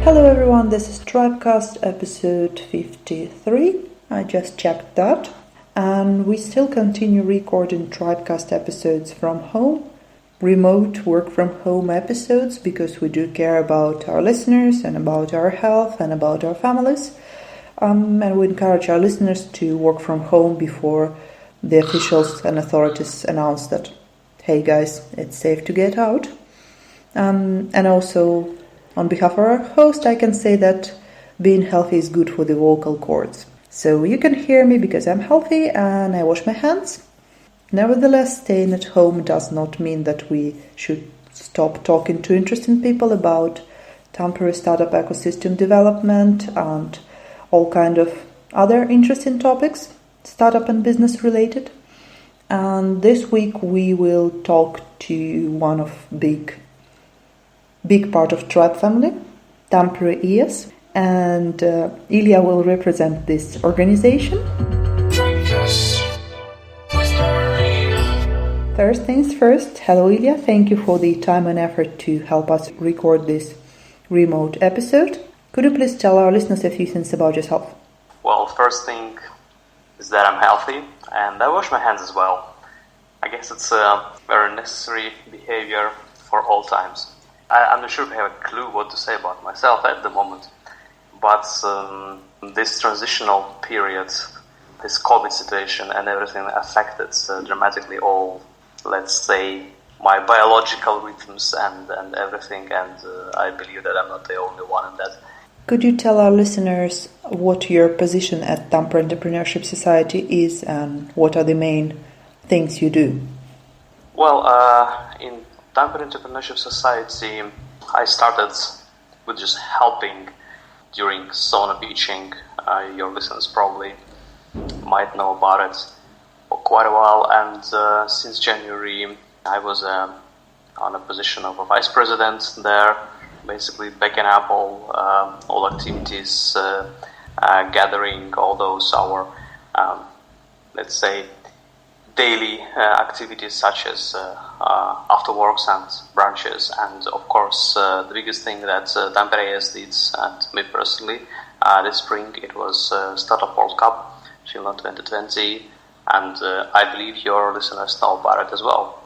Hello everyone, this is Tribecast episode 53. I just checked that. And we still continue recording Tribecast episodes from home, remote work from home episodes, because we do care about our listeners and about our health and about our families. And we encourage our listeners to work from home before the officials and authorities announce that, hey guys, it's safe to get out. And also, on behalf of our host, I can say that being healthy is good for the vocal cords. So you can hear me because I'm healthy and I wash my hands. Nevertheless, staying at home does not mean that we should stop talking to interesting people about Tampere startup ecosystem development and all kind of other interesting topics, startup and business related. And this week we will talk to one of big part of Tribe family, Tampere ES, and Ilia will represent this organization. First things first, hello Ilia, thank you for the time and effort to help us record this remote episode. Could you please tell our listeners a few things about yourself? Well, first thing is that I'm healthy and I wash my hands as well. I guess it's a very necessary behavior for all times. I'm not sure if I have a clue what to say about myself at the moment, but this transitional period, this COVID situation and everything affected dramatically all, let's say, my biological rhythms and everything, and I believe that I'm not the only one in that. Could you tell our listeners what your position at Tampere Entrepreneurship Society is and what are the main things you do? Well, in Tampere Entrepreneurship Society, I started with just helping during sauna beaching. Your listeners probably might know about it for quite a while, and since January I was on a position of a vice president there, basically backing up all activities, gathering all those our let's say daily activities such as after works and brunches, and of course the biggest thing that Tampere ES did, and me personally, this spring it was Startup World Cup, Finland 2020, and I believe your listeners know about it as well.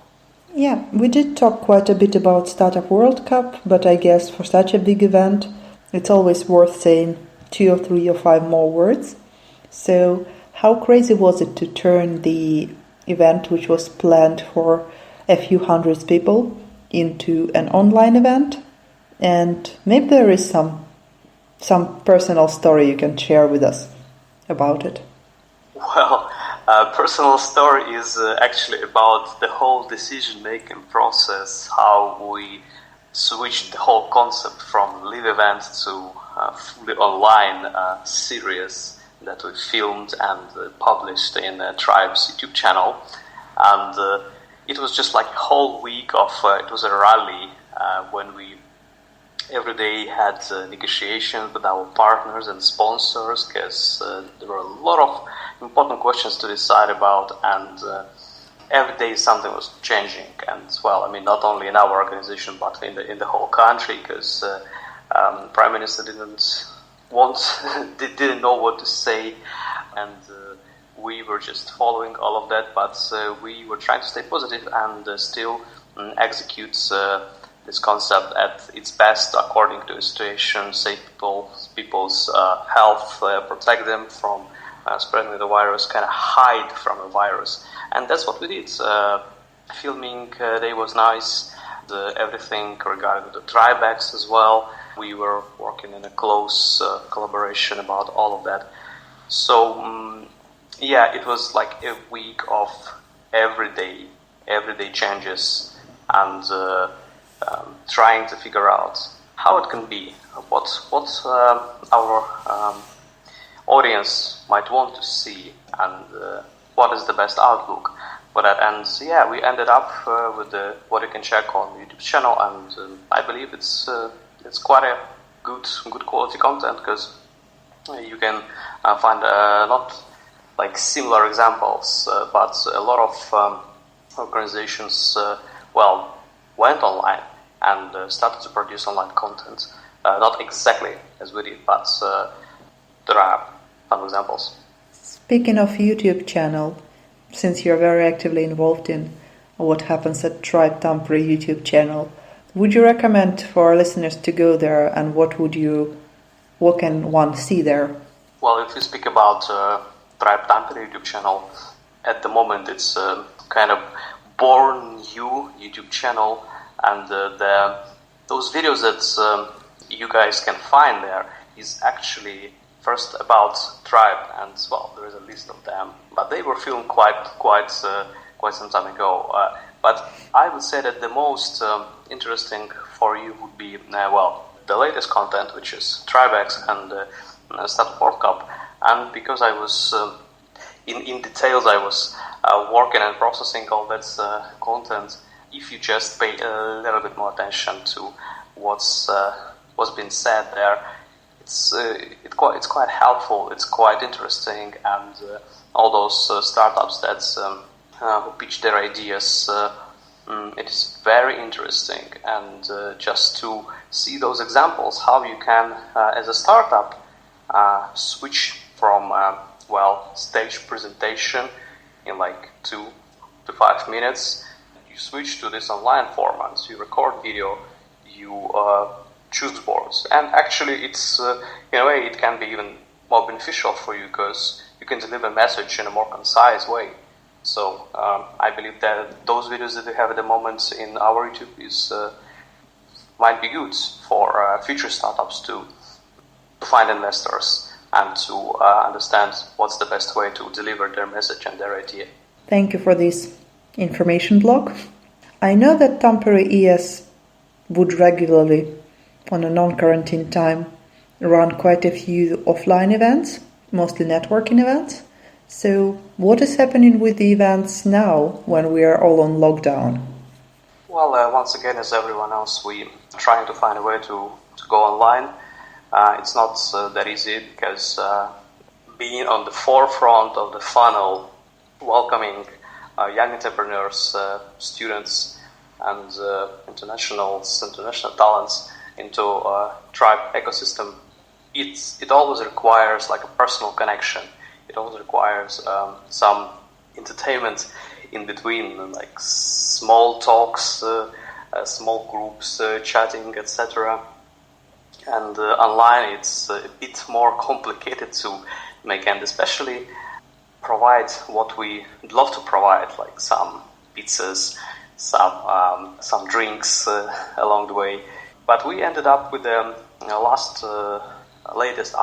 Yeah, we did talk quite a bit about Startup World Cup, but I guess for such a big event it's always worth saying 2 or 3 or 5 more words. So how crazy was it to turn the event, which was planned for a few hundred people, into an online event? And maybe there is some personal story you can share with us about it. Well, personal story is actually about the whole decision-making process, how we switched the whole concept from live event to fully online series that we filmed and published in Tribe's YouTube channel. And it was just like a whole week of, it was a rally when we every day had negotiations with our partners and sponsors, because there were a lot of important questions to decide about, and every day something was changing. And well, I mean, not only in our organization but in the whole country, because Prime Minister didn't know what to say, and we were just following all of that, but we were trying to stay positive and still execute this concept at its best according to the situation, save people's health, protect them from spreading the virus, kind of hide from the virus. And that's what we did. Filming day was nice, everything regarding the Tribecast as well. We were working in a close collaboration about all of that. So, yeah, it was like a week of everyday changes and trying to figure out how it can be, what our audience might want to see, and what is the best outlook for that. And yeah, we ended up with what you can check on the YouTube channel, and I believe it's quite a good quality content, because you can find not like similar examples, but a lot of organizations went online and started to produce online content. Not exactly as we did, but there are some examples. Speaking of YouTube channel, since you're very actively involved in what happens at Tribe Tampere YouTube channel, would you recommend for our listeners to go there, and what can one see there? Well, if you speak about Tribe Tampere YouTube channel, at the moment it's kind of born new YouTube channel, and those videos that you guys can find there is actually first about Tribe, and well, there is a list of them, but they were filmed quite some time ago. But I would say that the most interesting for you would be the latest content, which is Tribecast and Start World Cup. And because I was in details, I was working and processing all that content. If you just pay a little bit more attention to what's been said there, it's quite helpful. It's quite interesting, and all those startups that who pitch their ideas, it is very interesting. And just to see those examples, how you can, as a startup, switch from stage presentation in like 2 to 5 minutes. You switch to this online format. So you record video, you choose boards, and actually it's in a way it can be even more beneficial for you because you can deliver a message in a more concise way. So I believe that those videos that we have at the moment in our YouTube might be good for future startups to find investors and to understand what's the best way to deliver their message and their idea. Thank you for this information block. I know that Tampere ES would regularly, on a non-quarantine time, run quite a few offline events, mostly networking events. So what is happening with the events now when we are all on lockdown? Well, once again, as everyone else, we are trying to find a way to go online. It's not that easy because being on the forefront of the funnel, welcoming young entrepreneurs, students, and international talents into Tribe ecosystem, it always requires like a personal connection. It always requires some entertainment in between, like small talks, small groups, chatting, etc. And online it's a bit more complicated to make, and especially provide what we love to provide, like some pizzas, some drinks along the way. But we ended up with the latest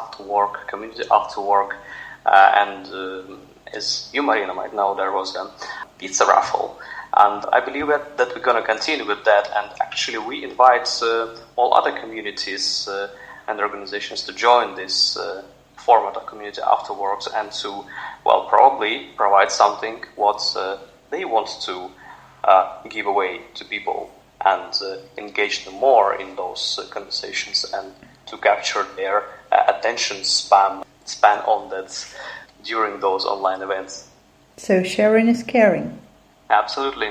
community after work, and as you, Marina, might know, there was a pizza raffle. And I believe that we're going to continue with that. And actually, we invite all other communities and organizations to join this format of community afterwards and to, probably provide something what they want to give away to people and engage them more in those conversations and to capture their attention span on that during those online events. So sharing is caring. Absolutely.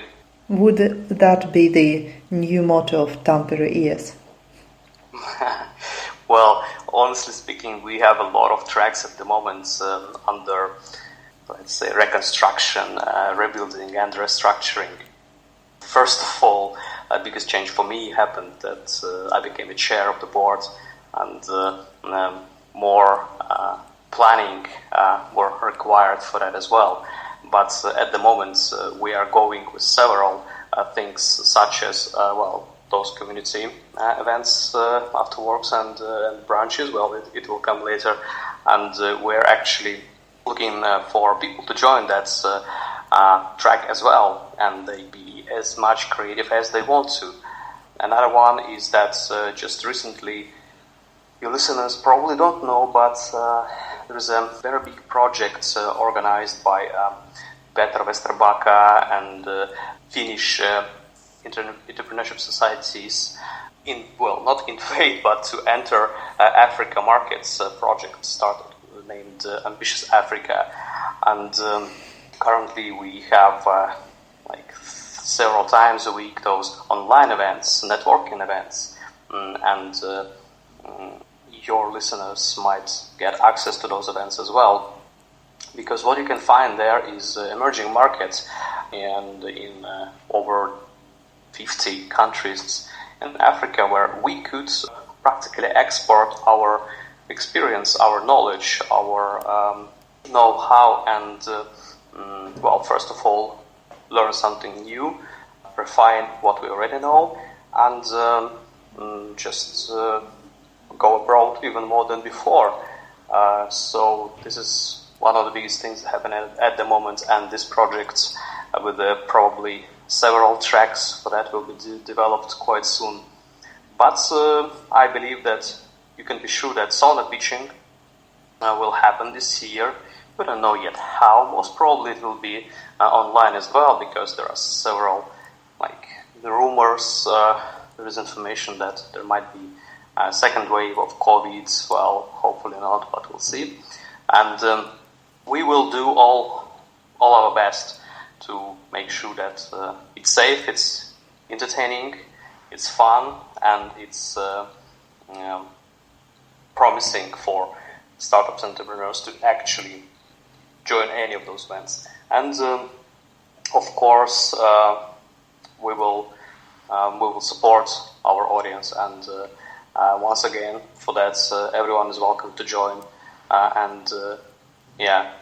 Would that be the new motto of Tampere ES? Well, honestly speaking, we have a lot of tracks at the moment under, let's say, reconstruction, rebuilding and restructuring. First of all, the biggest change for me happened that I became a chair of the board, and more planning were required for that as well. But at the moment, we are going with several things, such as those community events afterwards and branches. Well, it will come later, and we're actually looking for people to join that track as well, and they be as much creative as they want to. Another one is that just recently, your listeners probably don't know, but there is a very big project organized by Petra Westerbacka and Finnish entrepreneurship societies not in faith, but to enter Africa markets. Project started named Ambitious Africa, and currently we have several times a week those online events, networking events, and your listeners might get access to those events as well. Because what you can find there is emerging markets, and in over 50 countries in Africa where we could practically export our experience, our knowledge, our know-how, and first of all, learn something new, refine what we already know, and just go abroad even more than before. So this is one of the biggest things that happen at the moment, and this project with probably several tracks for that will be developed quite soon. But I believe that you can be sure that sauna beaching will happen this year. We don't know yet how. Most probably it will be online as well, because there are several, like the rumors, there is information that there might be a second wave of COVID. Well, hopefully not, but we'll see. And we will do all our best to make sure that it's safe, it's entertaining, it's fun, and it's promising for startups and entrepreneurs to actually join any of those events. And of course, we will support our audience. And once again, for that, everyone is welcome to join.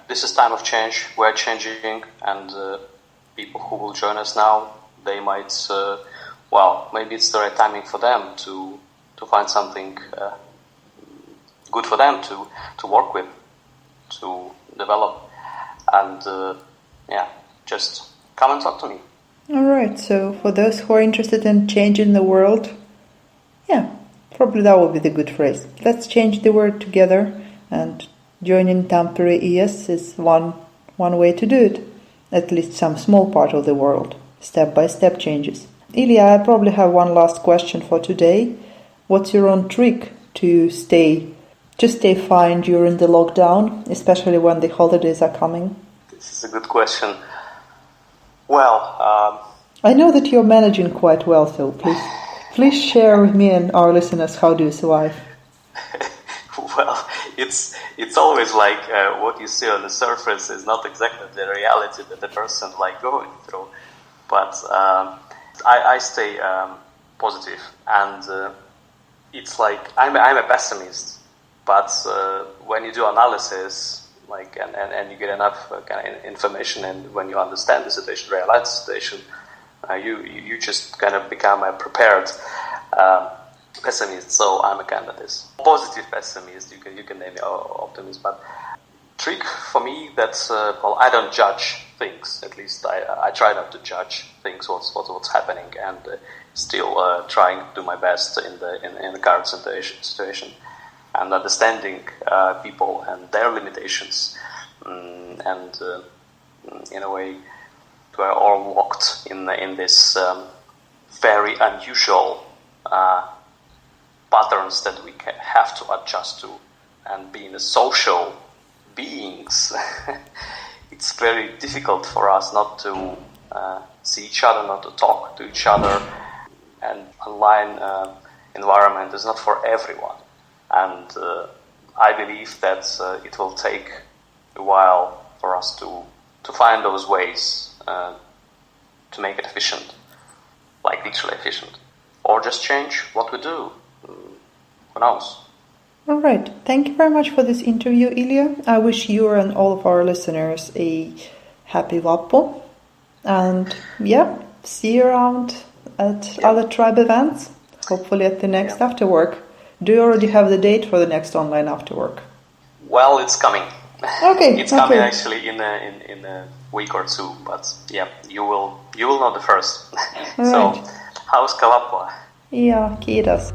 This is time of change. We're changing, and people who will join us now, they might, maybe it's the right timing for them to find something good for them to work with, to develop, and just come and talk to me. All right. So for those who are interested in changing the world, probably that would be the good phrase. Let's change the world together, and joining Tampere ES is one way to do it. At least some small part of the world, step-by-step changes. Ilia, I probably have one last question for today. What's your own trick to stay fine during the lockdown, especially when the holidays are coming? This is a good question. Well, I know that you're managing quite well, so please share with me and our listeners, how do you survive? Well, it's always like what you see on the surface is not exactly the reality that the person going through. But I stay positive, and it's like I'm a pessimist. But when you do analysis, and you get enough kind of information, and when you understand the situation, realize the situation, you just kind of become a prepared pessimist. So I'm a kind of this positive pessimist. You can name it optimist, but trick for me that I don't judge things. At least I try not to judge things. What's happening, and still trying to do my best in the current situation, and understanding people and their limitations, and in a way we're all locked in this very unusual patterns that we have to adjust to, and being a social beings, it's very difficult for us not to see each other, not to talk to each other, and online environment is not for everyone. And I believe that it will take a while for us to find those ways to make it efficient, like literally efficient, or just change what we do. Who knows? All right. Thank you very much for this interview, Ilia. I wish you and all of our listeners a happy Vappu. And see you around at other tribe events, hopefully at the next afterwork. Do you already have the date for the next online afterwork? Well, it's coming. Okay. It's coming actually in a week or two, but you will know the first. So, how's Kalapua? Yeah, kiitos.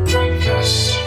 Tribecast.